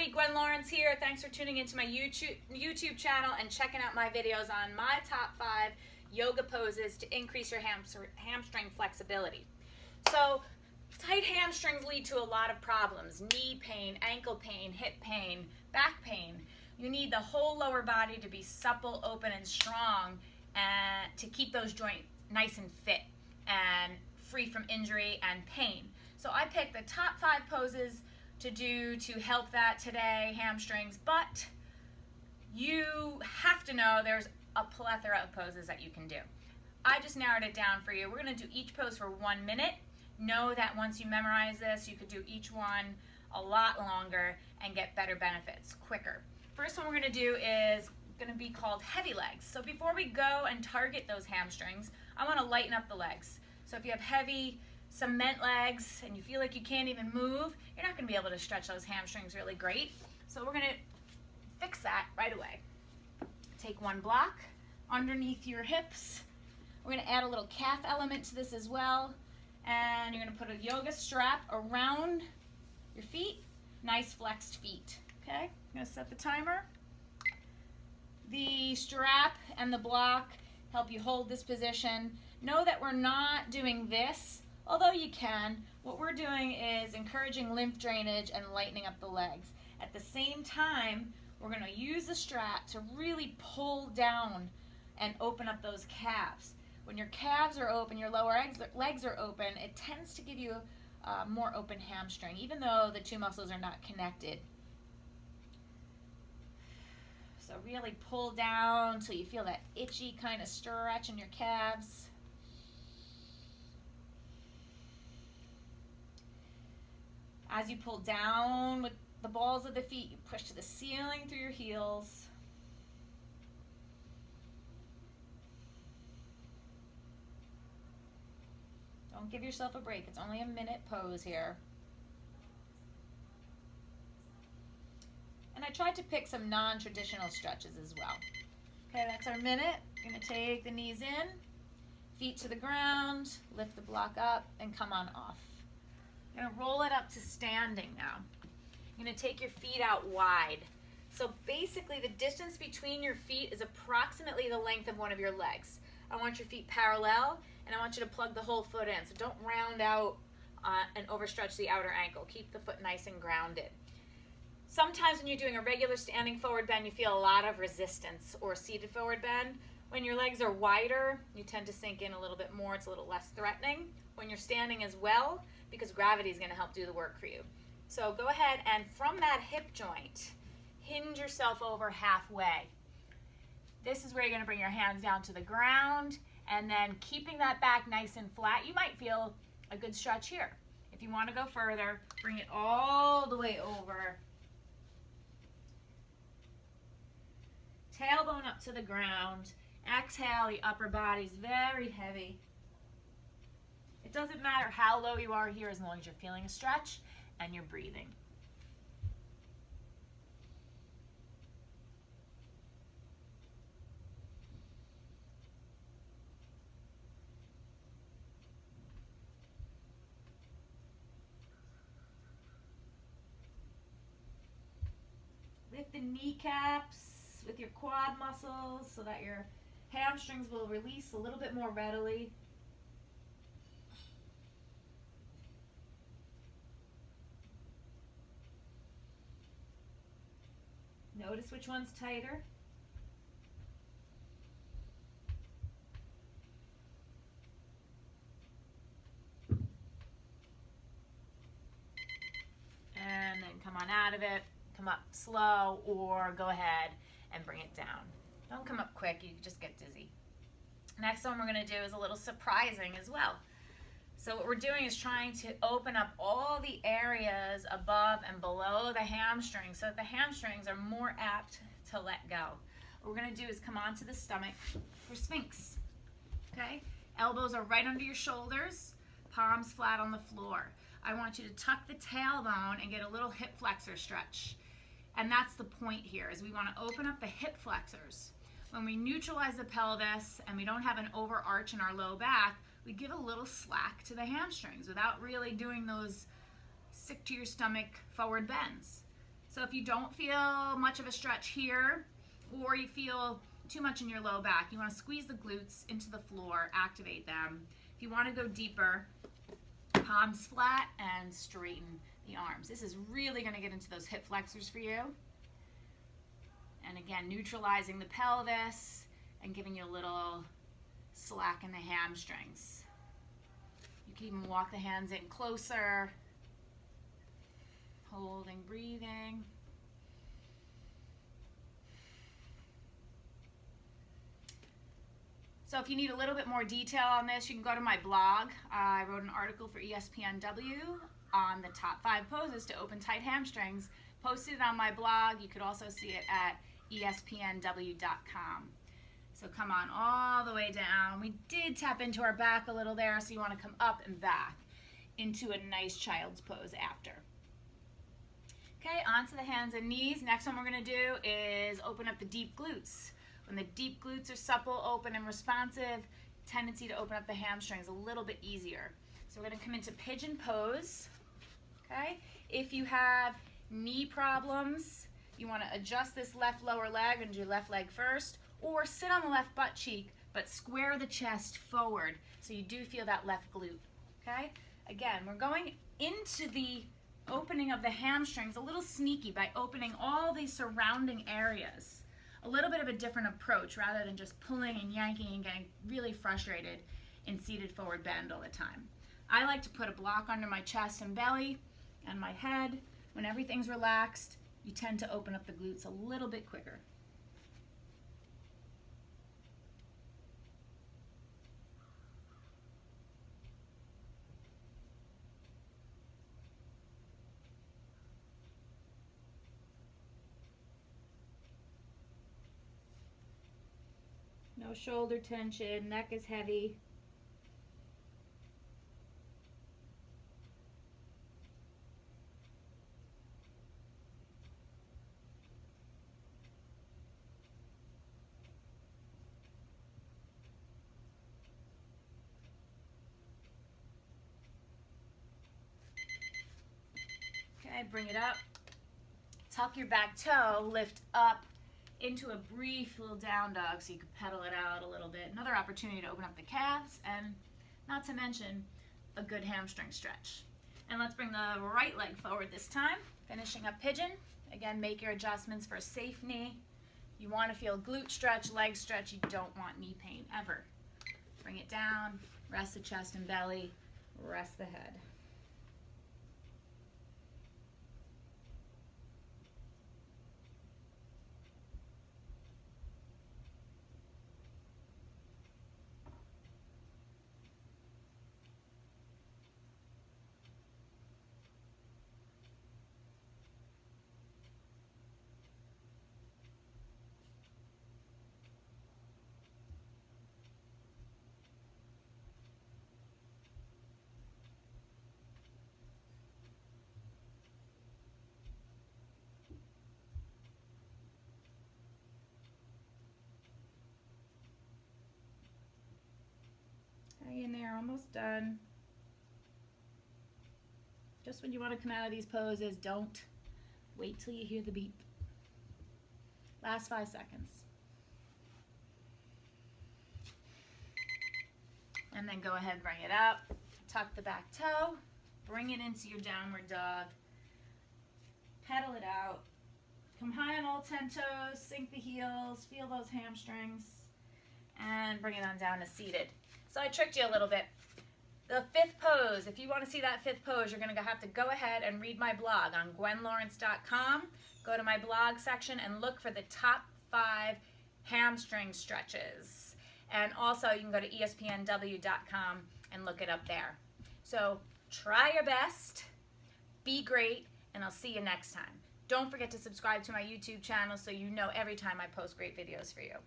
everybody, Gwen Lawrence here. Thanks for tuning into my YouTube channel and checking out my videos on my top 5 yoga poses to increase your hamstring flexibility. So tight hamstrings lead to a lot of problems: knee pain, ankle pain, hip pain, back pain. You need the whole lower body to be supple, open, and strong, and to keep those joints nice and fit and free from injury and pain. So I picked the top 5 poses to do to help that today, hamstrings, but you have to know there's a plethora of poses that you can do. I just narrowed it down for you. We're going to do each pose for 1 minute. Know that once you memorize this, you could do each one a lot longer and get better benefits quicker. First one we're going to do is going to be called heavy legs. So before we go and target those hamstrings, I want to lighten up the legs. So if you have heavy cement legs and you feel like you can't even move, you're not going to be able to stretch those hamstrings really great. So we're going to fix that right away. Take one block underneath your hips. We're going to add a little calf element to this as well. And you're going to put a yoga strap around your feet. Nice flexed feet. Okay, I'm going to set the timer. The strap and the block help you hold this position. Know that we're not doing this, although you can. What we're doing is encouraging lymph drainage and lightening up the legs. At the same time, we're going to use the strap to really pull down and open up those calves. When your calves are open, your lower legs are open, it tends to give you a more open hamstring, even though the two muscles are not connected. So really pull down until you feel that itchy kind of stretch in your calves. As you pull down with the balls of the feet, you push to the ceiling through your heels. Don't give yourself a break. It's only a minute pose here. And I tried to pick some non-traditional stretches as well. Okay, that's our minute. You're going to take the knees in, feet to the ground, lift the block up, and come on off. You're going to roll it up to standing now. You're going to take your feet out wide. So basically the distance between your feet is approximately the length of one of your legs. I want your feet parallel, and I want you to plug the whole foot in. So don't round out and overstretch the outer ankle. Keep the foot nice and grounded. Sometimes when you're doing a regular standing forward bend, you feel a lot of resistance, or seated forward bend. When your legs are wider, you tend to sink in a little bit more. It's a little less threatening. When you're standing as well, because gravity is going to help do the work for you. So go ahead and from that hip joint, hinge yourself over halfway. This is where you're going to bring your hands down to the ground, and then keeping that back nice and flat. You might feel a good stretch here. If you want to go further, bring it all the way over. Tailbone up to the ground. Exhale, the upper body's very heavy. It doesn't matter how low you are here as long as you're feeling a stretch and you're breathing. Lift the kneecaps with your quad muscles so that your hamstrings will release a little bit more readily. Notice which one's tighter. And then come on out of it. Come up slow, or go ahead and bring it down. Don't come up quick, you just get dizzy. Next one we're going to do is a little surprising as well. So what we're doing is trying to open up all the areas above and below the hamstrings so that the hamstrings are more apt to let go. What we're going to do is come onto the stomach for Sphinx. Okay? Elbows are right under your shoulders, palms flat on the floor. I want you to tuck the tailbone and get a little hip flexor stretch. And that's the point here, is we want to open up the hip flexors. When we neutralize the pelvis and we don't have an overarch in our low back, we give a little slack to the hamstrings without really doing those sick to your stomach forward bends. So if you don't feel much of a stretch here, or you feel too much in your low back, you want to squeeze the glutes into the floor, activate them. If you want to go deeper, palms flat and straighten the arms. This is really going to get into those hip flexors for you. And again, neutralizing the pelvis and giving you a little slack in the hamstrings. You can even walk the hands in closer, holding, breathing. So if you need a little bit more detail on this, you can go to my blog. I wrote an article for ESPNW on the top 5 poses to open tight hamstrings. Posted it on my blog. You could also see it at espnw.com. So come on all the way down. We did tap into our back a little there, so you want to come up and back into a nice child's pose after. Okay, onto the hands and knees. Next one we're going to do is open up the deep glutes. When the deep glutes are supple, open, and responsive, tendency to open up the hamstrings a little bit easier. So we're going to come into Pigeon Pose. Okay, if you have knee problems, you want to adjust this left lower leg and do your left leg first, or sit on the left butt cheek, but square the chest forward so you do feel that left glute. Okay, again, we're going into the opening of the hamstrings a little sneaky by opening all these surrounding areas. A little bit of a different approach rather than just pulling and yanking and getting really frustrated in seated forward bend all the time. I like to put a block under my chest and belly and my head. When everything's relaxed, you tend to open up the glutes a little bit quicker. No shoulder tension, neck is heavy. Okay, bring it up. Tuck your back toe, lift up into a brief little down dog so you can pedal it out a little bit. Another opportunity to open up the calves, and not to mention a good hamstring stretch. And let's bring the right leg forward this time, finishing up pigeon. Again, make your adjustments for a safe knee. You want to feel glute stretch, leg stretch. You don't want knee pain ever. Bring it down, rest the chest and belly, rest the head. Hang in there, almost done. Just when you want to come out of these poses, don't wait till you hear the beep. Last 5 seconds. And then go ahead, bring it up, tuck the back toe, bring it into your downward dog, pedal it out, come high on all 10 toes, sink the heels, feel those hamstrings, and bring it on down to seated. So I tricked you a little bit. The 5th pose, if you want to see that 5th pose, you're going to have to go ahead and read my blog on gwenlawrence.com. Go to my blog section and look for the top 5 hamstring stretches. And also you can go to espnw.com and look it up there. So try your best, be great, and I'll see you next time. Don't forget to subscribe to my YouTube channel so you know every time I post great videos for you.